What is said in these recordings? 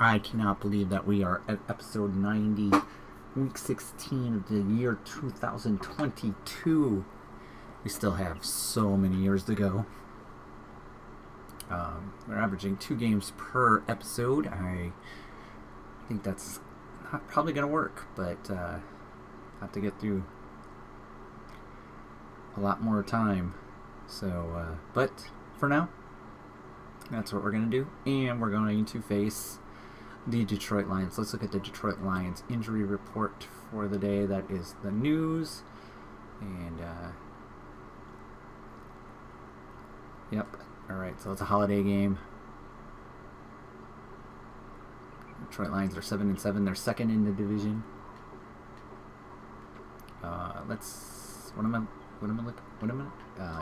I cannot believe that we are at episode 90, week 16 of the year 2022. We still have so many years to go. We're averaging 2 games per episode. I think that's not probably going to work, but I have to get through a lot more time. So, but for now, that's what we're going to do. And we're going to face the Detroit Lions. Let's look at the Detroit Lions injury report for the day. That is the news. And, yep. Alright, so it's a holiday game. Detroit Lions are 7-7. They're second in the division.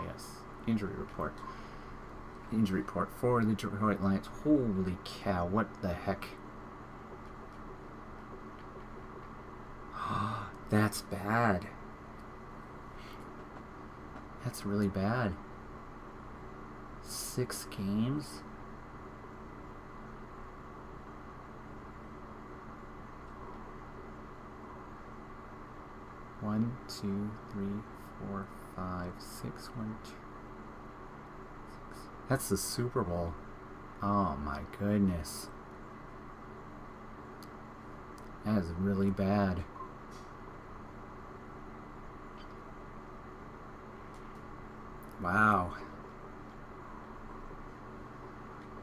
Yes. Injury report. Injury report for the Detroit Lions. Holy cow, what the heck? That's bad. That's really bad. 6 games? One, two, three, four, 5, 6, 1, 2, 6. That's the Super Bowl. Oh my goodness. That is really bad. Wow.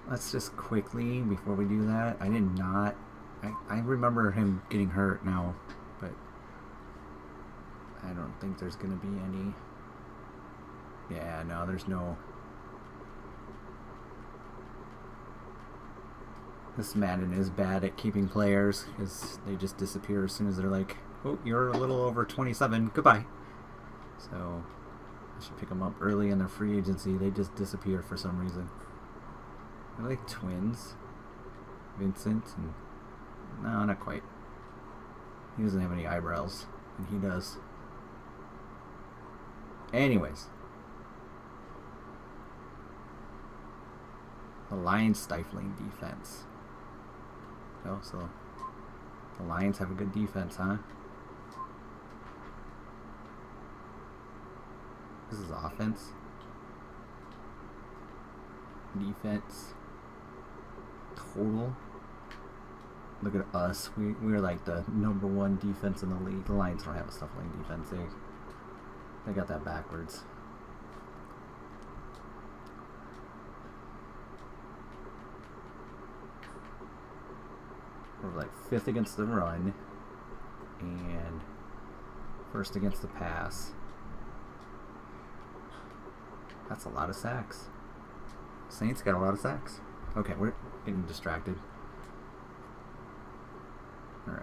Let's just quickly, before we do that, I remember him getting hurt now, but I don't think there's going to be any. Yeah, no, there's no. This Madden is bad at keeping players because they just disappear as soon as they're like, oh, you're a little over 27, goodbye. So I should pick them up early in their free agency. They just disappear for some reason. They're like twins. Vincent and... No, not quite. He doesn't have any eyebrows. And he does. Anyways. The Lions stifling defense. Oh, so the Lions have a good defense, huh? This is offense. Defense. Total. Look at us. We're like the #1 defense in the league. The Lions don't have a stifling defense. They got that backwards. We're like 5th against the run and 1st against the pass. That's a lot of sacks. Saints got a lot of sacks. Okay, we're getting distracted. Alright.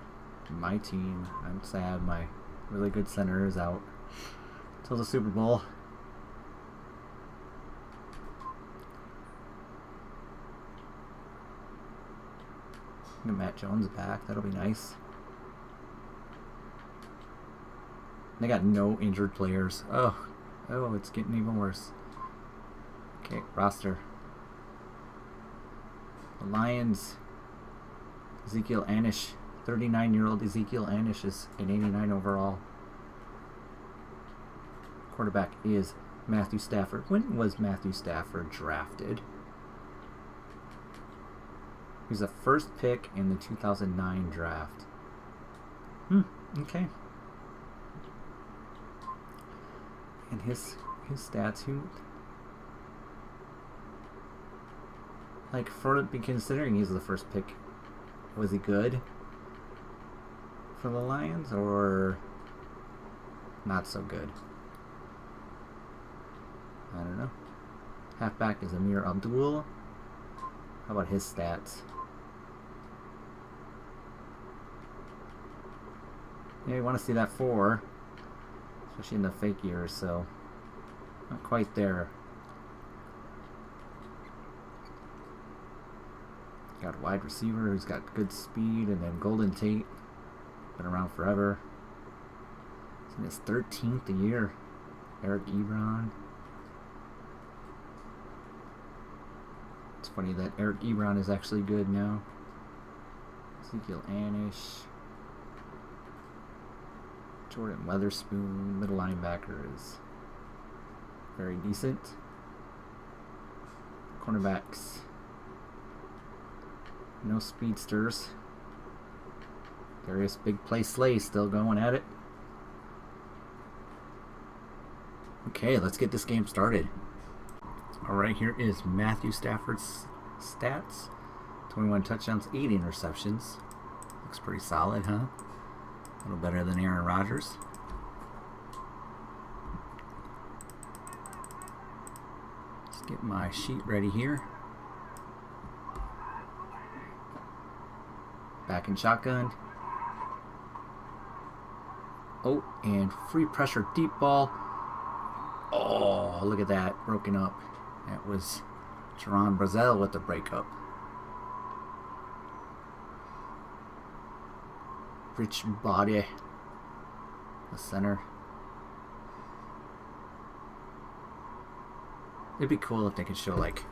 My team. I'm sad. My really good center is out till the Super Bowl. Get Matt Jones back. That'll be nice. They got no injured players. Oh, it's getting even worse. Okay, roster. The Lions. Ezekiel Anish. 39-year-old Ezekiel Anish is an 89 overall. Quarterback is Matthew Stafford. When was Matthew Stafford drafted? He was the first pick in the 2009 draft. Okay. And his stats, like, for considering he's the first pick, was he good for the Lions or not so good? I don't know. Halfback is Amir Abdul. How about his stats? Yeah, you want to see that 4, especially in the fake years, so not quite there. Got a wide receiver who's got good speed, and then Golden Tate, been around forever. He's in his 13th year. Eric Ebron. It's funny that Eric Ebron is actually good now. Ezekiel Anish. Jordan Weatherspoon, middle linebacker, is very decent. Cornerbacks, no speedsters. Darius Big Play Slay still going at it. Okay, let's get this game started. Alright, here is Matthew Stafford's stats. 21 touchdowns, 8 interceptions. Looks pretty solid, huh? A little better than Aaron Rodgers. Let's get my sheet ready here. Back in shotgun. Oh, and free pressure deep ball. Oh, look at that. Broken up. That was Jerron Brazell with the breakup. Rich Body, the center. It'd be cool if they could show like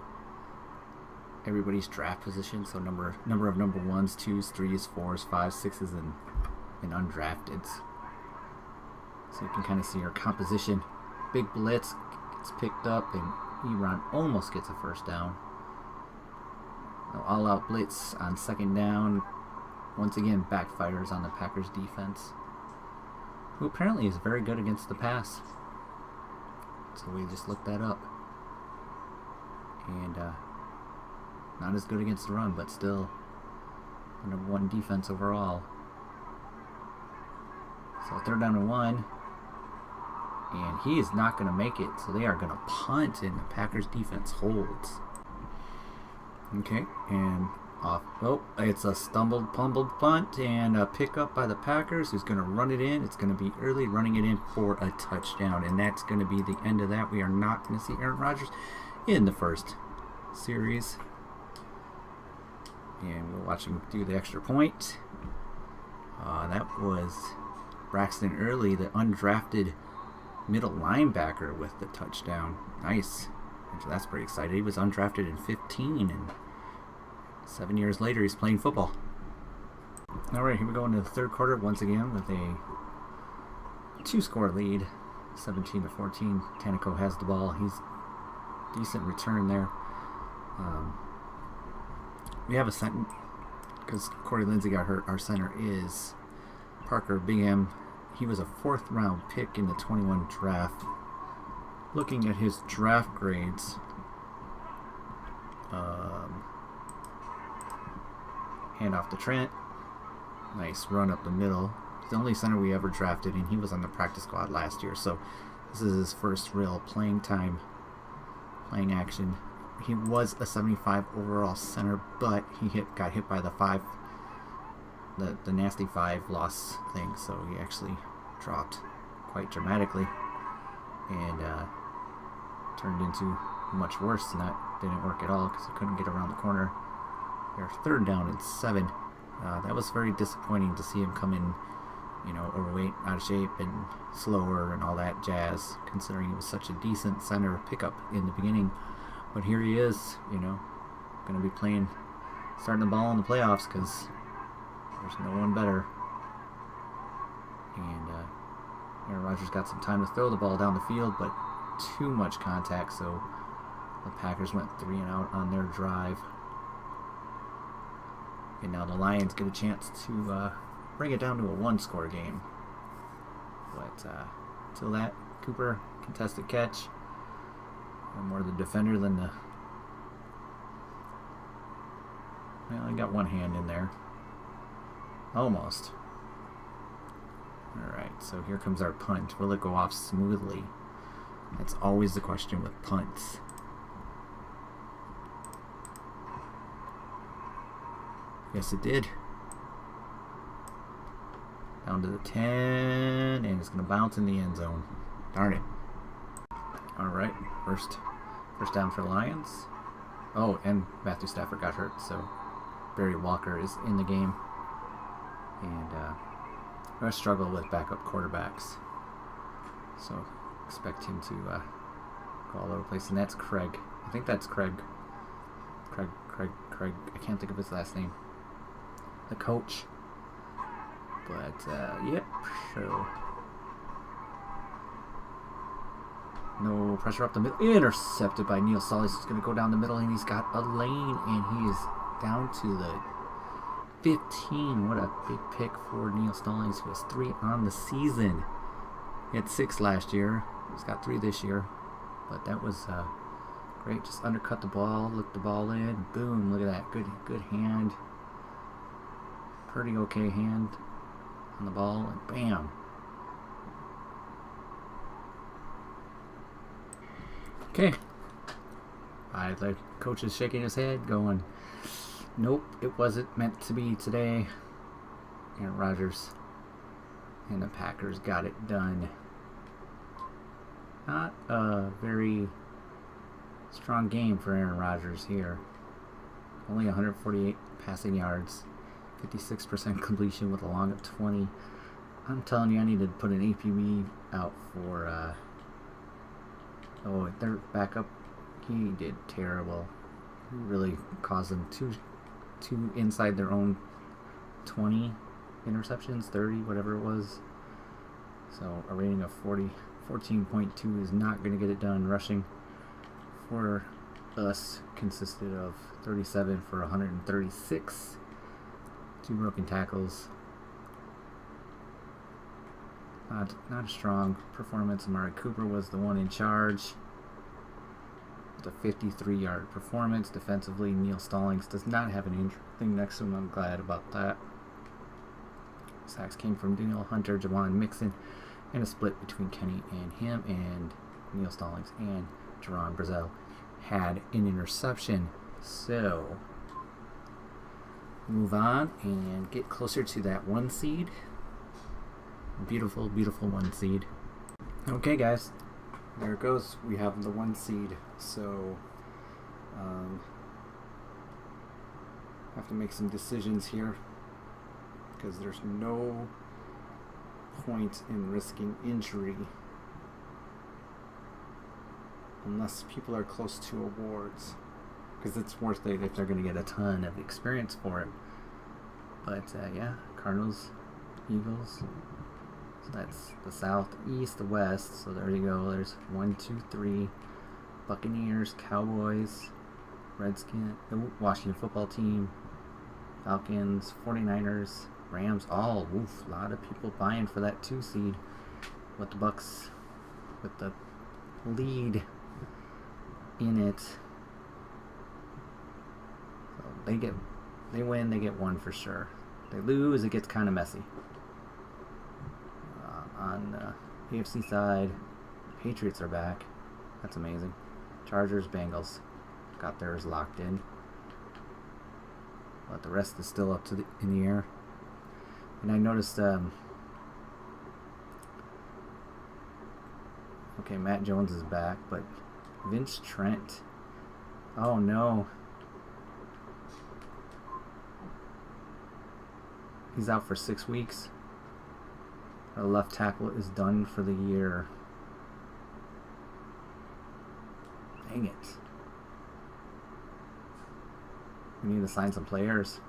everybody's draft position, so number of number 1s, 2s, 3s, 4s, 5s, 6s, and undrafteds. So you can kind of see our composition. Big blitz gets picked up, and Ebron almost gets a first down. All-out blitz on second down. Once again, backfires on the Packers defense, who apparently is very good against the pass. So we just looked that up. And not as good against the run, but still the number 1 defense overall. So 3rd down and 1. And he is not going to make it, so they are going to punt, and the Packers defense holds. Okay, and off. Oh, it's a pumbled punt, and a pickup by the Packers, who's going to run it in. It's going to be early, running it in for a touchdown, and that's going to be the end of that. We are not going to see Aaron Rodgers in the first series. And we'll watch him do the extra point. That was Braxton Early, the undrafted middle linebacker, with the touchdown. Nice. That's pretty exciting. He was undrafted in 15, and 7 years later he's playing football. Alright, here we go into the third quarter once again with a 2-score lead, 17-14. Tanico has the ball. He's decent return there. We have a center because Corey Lindsey got hurt. Our center is Parker Bingham. He was a 4th round pick in the 21 draft. Looking at his draft grades, hand off to Trent. Nice run up the middle. He's the only center we ever drafted, and he was on the practice squad last year, so this is his first real playing time, playing action. He was a 75 overall center, but he got hit by the nasty 5 loss thing, so he actually dropped quite dramatically, and turned into much worse than that. Didn't work at all because he couldn't get around the corner. They're 3rd down and 7. That was very disappointing to see him come in, overweight, out of shape, and slower and all that jazz, considering he was such a decent center pickup in the beginning. But here he is, going to be starting the ball in the playoffs because there's no one better. And Aaron Rodgers got some time to throw the ball down the field, but too much contact, so the Packers went 3 and out on their drive. And now the Lions get a chance to bring it down to a 1-score game. But till that, Cooper, contested catch. More the defender than the... Well, he got one hand in there. Almost. Alright, so here comes our punt. Will it go off smoothly? That's always the question with punts. Yes, it did. Down to the 10, and it's going to bounce in the end zone. Darn it. Alright, first down for Lions. Oh, and Matthew Stafford got hurt, so Barry Walker is in the game. And we're going to struggle with backup quarterbacks. So expect him to go all over the place. And that's Craig. I think that's Craig. Craig. I can't think of his last name. the coach. But, yep, so no pressure up the middle. Intercepted by Neil Stallings. He's going to go down the middle, and he's got a lane, and he is down to the 15. What a big pick for Neil Stallings, who has 3 on the season. He had 6 last year. He's got 3 this year. But that was great. Just undercut the ball, looked the ball in. Boom, look at that. Good hand. Pretty okay hand on the ball, and bam. Okay. The coach is shaking his head, going, nope, it wasn't meant to be today. Aaron Rodgers and the Packers got it done. Not a very strong game for Aaron Rodgers here. Only 148 passing yards, 56% completion with a long of 20. I'm telling you, I need to put an APB out for, their backup. He did terrible. He really caused them two inside their own 20 interceptions, 30, whatever it was. So a rating of 14.2 is not going to get it done. Rushing for us consisted of 37 for 136. 2 broken tackles. Not a strong performance. Amari Cooper was the one in charge. The 53-yard performance. Defensively, Neil Stallings does not have an anything next to him. I'm glad about that. Sacks came from Daniel Hunter, Jawan Mixon, and a split between Kenny and him, and Neil Stallings and Jerron Brazell had an interception. So, move on and get closer to that 1 seed. Beautiful, beautiful 1 seed. Okay, guys. There it goes. We have the 1 seed. So, have to make some decisions here, because there's no point in risking injury unless people are close to awards, because it's worth it if they're going to get a ton of experience for it. But yeah, Cardinals, Eagles. So that's the South, East, the West. So there you go. There's 1, 2, 3. Buccaneers, Cowboys, Redskins, Washington football team, Falcons, 49ers, Rams. All, a lot of people buying for that 2 seed. With the Bucks, with the lead in it. So they win, they get 1 for sure. They lose, it gets kind of messy. On the AFC side, Patriots are back. That's amazing. Chargers, Bengals got theirs locked in. But the rest is still up in the air. And I noticed, okay, Matt Jones is back, but Vince Trent, oh no. He's out for 6 weeks. Our left tackle is done for the year. Dang it. We need to sign some players.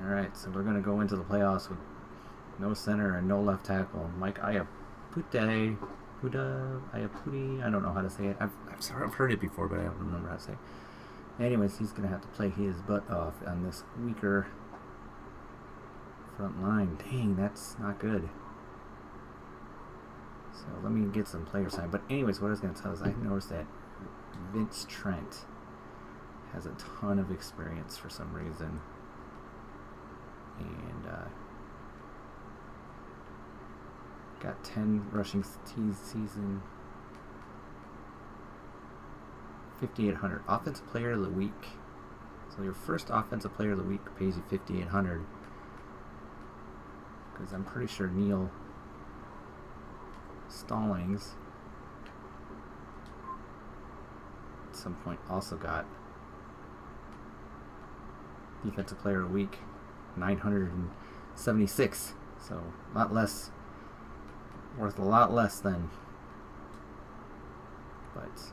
Alright, so we're going to go into the playoffs with no center and no left tackle. Mike Iapute, I don't know how to say it. I've heard it before, but I don't remember how to say it. Anyways, he's going to have to play his butt off on this weaker front line. Dang, that's not good. So let me get some player sign. But anyways, what I was going to tell is I noticed that Vince Trent has a ton of experience for some reason. And got 10 rushing season. 5,800. Offensive Player of the Week. So your first Offensive Player of the Week pays you 5,800. Because I'm pretty sure Neil Stallings at some point also got Defensive Player of the Week, 976. So a lot less, worth a lot less than. But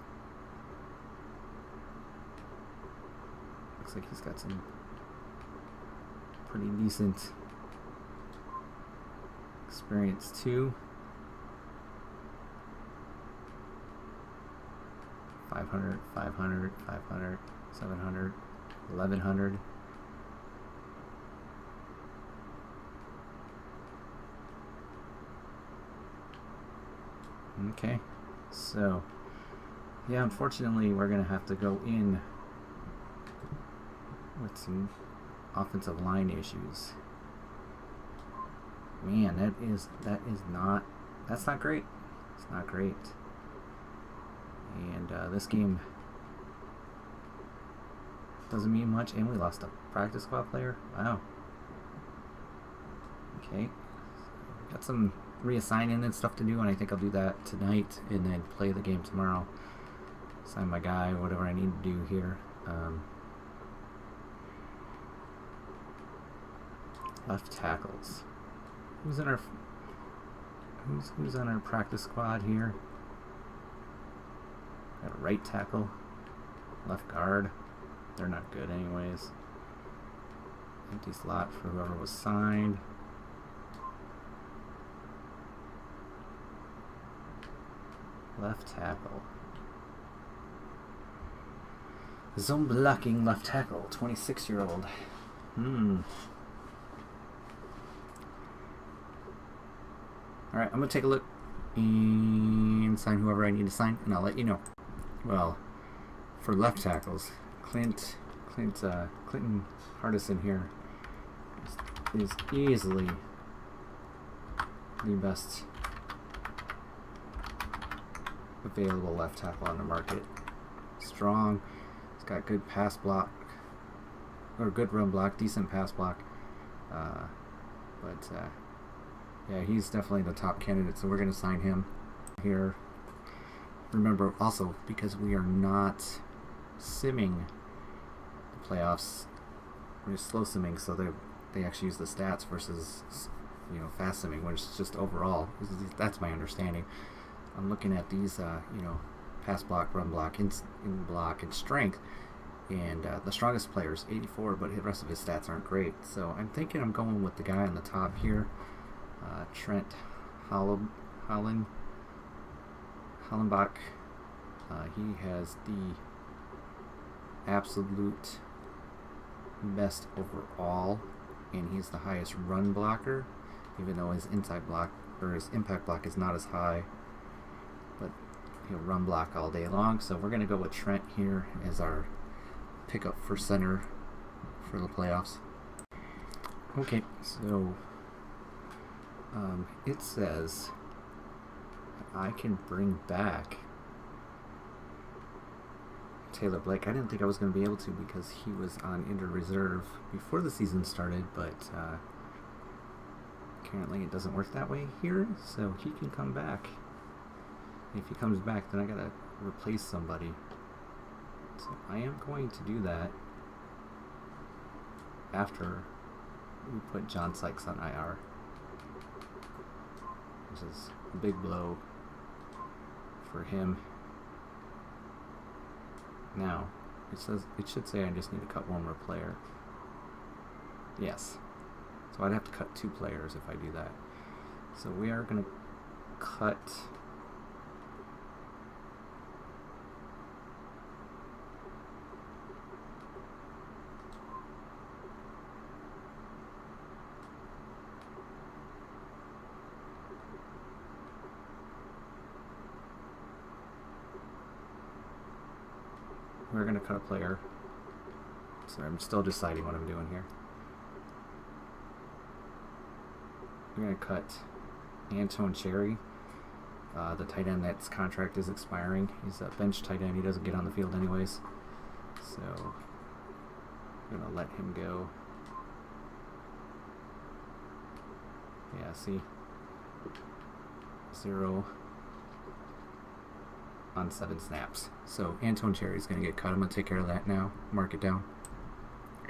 looks like he's got some pretty decent experience too. 500, 500, 500, 700, 1100. Okay, so yeah, unfortunately we're gonna have to go in with some offensive line issues. Man, that's not great. It's not great. And this game doesn't mean much, and we lost a practice squad player. Wow. Okay, got some reassigning and stuff to do, and I think I'll do that tonight and then play the game tomorrow. Sign my guy, whatever I need to do here. Left tackles. Who's on our practice squad here? Got a right tackle, left guard. They're not good anyways. Empty slot for whoever was signed. Left tackle. Zone blocking left tackle, 26-year-old. Alright, I'm going to take a look and sign whoever I need to sign, and I'll let you know. Well, for left tackles, Clinton Hardison here is easily the best available left tackle on the market. Strong, he's got good pass block, or good run block, decent pass block, yeah, he's definitely the top candidate, so we're going to sign him here. Remember also, because we are not simming the playoffs, we're slow simming, so they actually use the stats versus, you know, fast simming, which is just overall, that's my understanding. I'm looking at these, you know, pass block, run block, in block, and strength, and the strongest player is 84, but the rest of his stats aren't great. So I'm thinking I'm going with the guy on the top here, Trent Hollenbach. He has the absolute best overall, and he's the highest run blocker, even though his inside block or his impact block is not as high. But he'll run block all day long, so we're going to go with Trent here as our pickup for center for the playoffs. Okay, so it says I can bring back Taylor Blake. I didn't think I was going to be able to because he was on injured reserve before the season started, but apparently it doesn't work that way here, so he can come back. If he comes back, then I gotta replace somebody. So I am going to do that after we put John Sykes on IR, which is a big blow for him. Now, it should say I just need to cut one more player. Yes. So I'd have to cut 2 players if I do that. So we are going to cut a player. So I'm still deciding what I'm doing here. We're going to cut Antone Cherry, the tight end that's contract is expiring. He's a bench tight end. He doesn't get on the field anyways. So I'm going to let him go. Yeah, see? 0 on 7 snaps. So Antone Cherry is going to get cut. I'm going to take care of that now. Mark it down.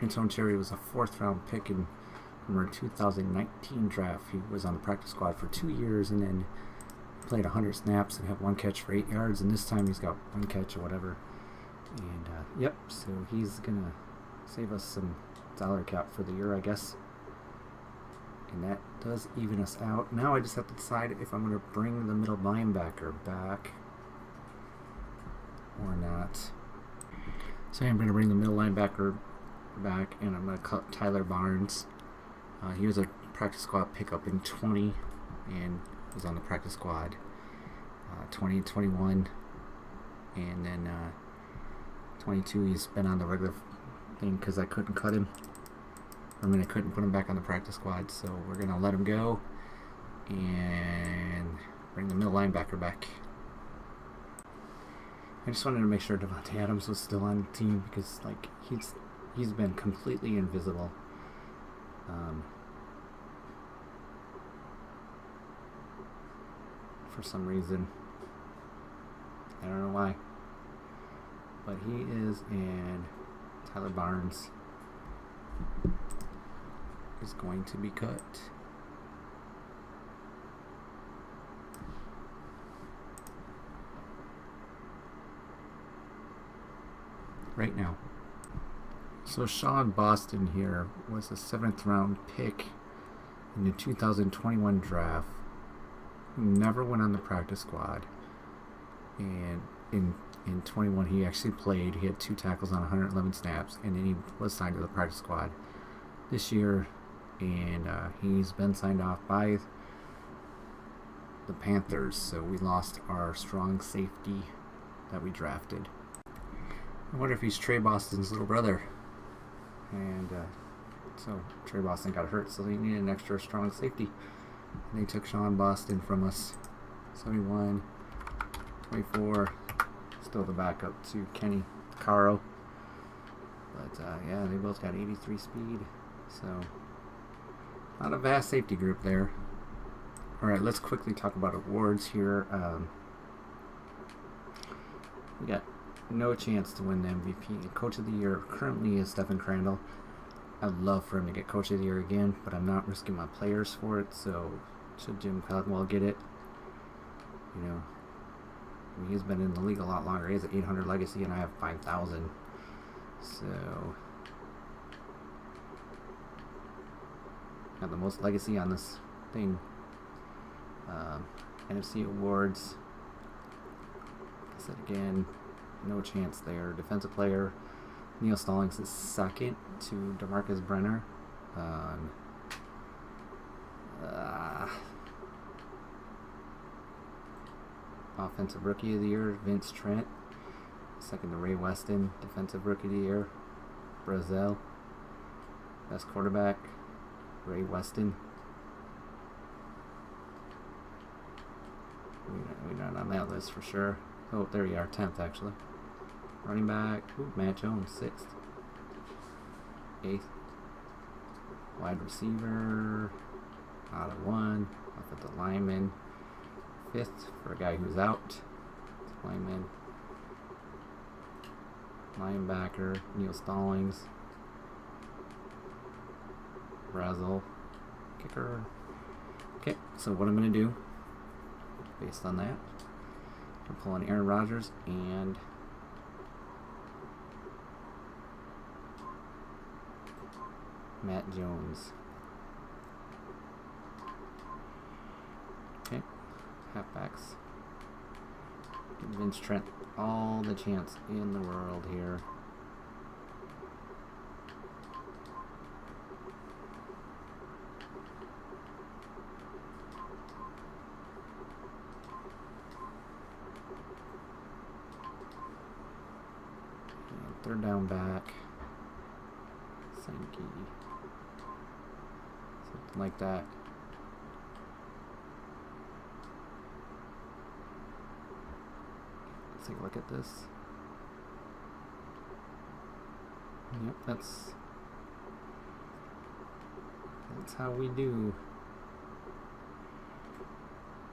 Antone Cherry was a 4th round pick from our 2019 draft. He was on the practice squad for 2 years and then played 100 snaps and had 1 catch for 8 yards. And this time he's got 1 catch or whatever. And yep, so he's going to save us some salary cap for the year, I guess. And that does even us out. Now I just have to decide if I'm going to bring the middle linebacker back or not. So I'm going to bring the middle linebacker back, and I'm going to cut Tyler Barnes. He was a practice squad pickup in 20 and was on the practice squad 20 and 21. And then 22 he's been on the regular thing because I couldn't cut him. I couldn't put him back on the practice squad, so we're going to let him go and bring the middle linebacker back. I just wanted to make sure Devontae Adams was still on the team because like he's been completely invisible. For some reason. I don't know why. But he is in. Tyler Barnes is going to be cut. Right now. So Sean Boston here was a 7th round pick in the 2021 draft. Who never went on the practice squad. And in 21 he actually played. He had 2 tackles on 111 snaps, and then he was signed to the practice squad this year, and he's been signed off by the Panthers, so we lost our strong safety that we drafted. I wonder if he's Trey Boston's little brother. And so Trey Boston got hurt, so they needed an extra strong safety. And they took Sean Boston from us. 71, 24, still the backup to Kenny Caro. But yeah, they both got 83 speed. So not a vast safety group there. Alright, let's quickly talk about awards here. We got no chance to win the MVP. Coach of the Year currently is Stephen Crandall. I'd love for him to get Coach of the Year again, but I'm not risking my players for it, so should Jim Caldwell get it? You know, I mean, he's been in the league a lot longer. He has an 800 legacy, and I have 5,000. So, I have the most legacy on this thing. NFC awards. Like I said again, no chance there. Defensive player, Neil Stallings is second to DeMarcus Brenner. Offensive Rookie of the Year, Vince Trent. Second to Ray Weston, Defensive Rookie of the Year, Brazil. Best quarterback, Ray Weston. We're not on that list for sure. Oh, there you are, 10th actually. Running back, Matt Jones, 6th. 8th. Wide receiver, out of 1. Offensive lineman, 5th for a guy who's out. Lineman. Linebacker, Neil Stallings. Brazil. Kicker. Okay, so what I'm going to do, based on that, I'm pulling Aaron Rodgers and Matt Jones. Okay, halfbacks. Give Vince Trent all the chance in the world here. And third down back. Sankey. Something like that. Let's take a look at this. Yep, that's how we do.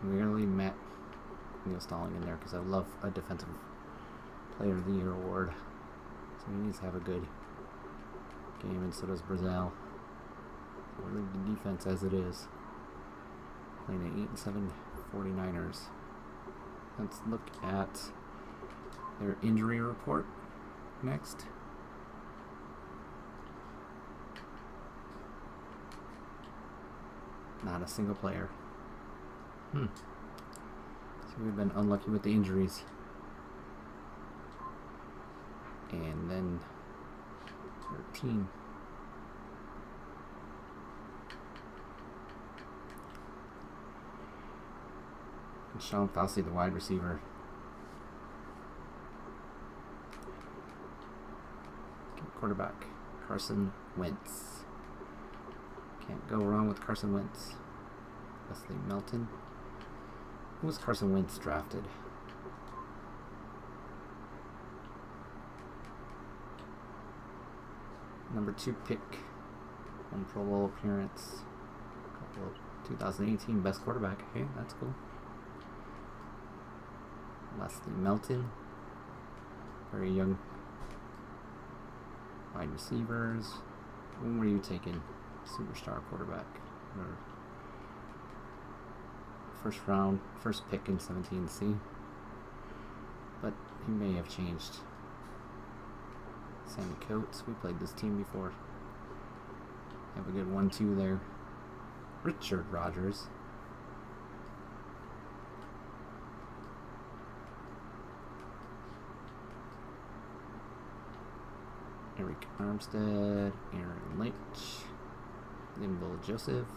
We really met Neil Stalling in there because I love a Defensive Player of the Year award. So he needs to have a good game, and so does Brazil. We'll leave the defense as it is. Playing at 8-7 49ers. Let's look at their injury report next. Not a single player. So we've been unlucky with the injuries. And then 13. And Sean Fauci, the wide receiver. Quarterback, Carson Wentz. Can't go wrong with Carson Wentz. Wesley Melton. Who was Carson Wentz drafted? Number 2 pick. 1 Pro Bowl appearance. Couple of 2018 best quarterback. Hey, that's cool. Wesley Melton. Very young wide receivers. When were you taking? Superstar quarterback. Or first round, first pick in 17C. But he may have changed. Sammy Coates, we played this team before. Have a good 1-2 there. Richard Rodgers. Eric Armstead, Aaron Lynch, Limbo Joseph.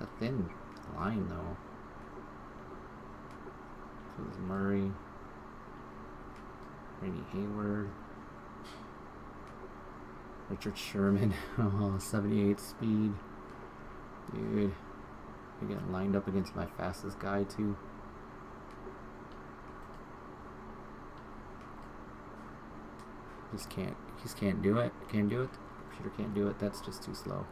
A thin line though. Phyllis Murray, Randy Hayward, Richard Sherman. 78 speed. Dude, you're getting lined up against my fastest guy too. Just can't do it. Can't do it. Computer can't do it. That's just too slow.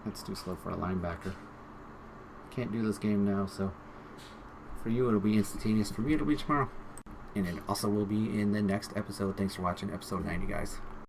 That's too slow for a linebacker. Can't do this game now, so for you it'll be instantaneous. For me it'll be tomorrow. And it also will be in the next episode. Thanks for watching episode 90, guys.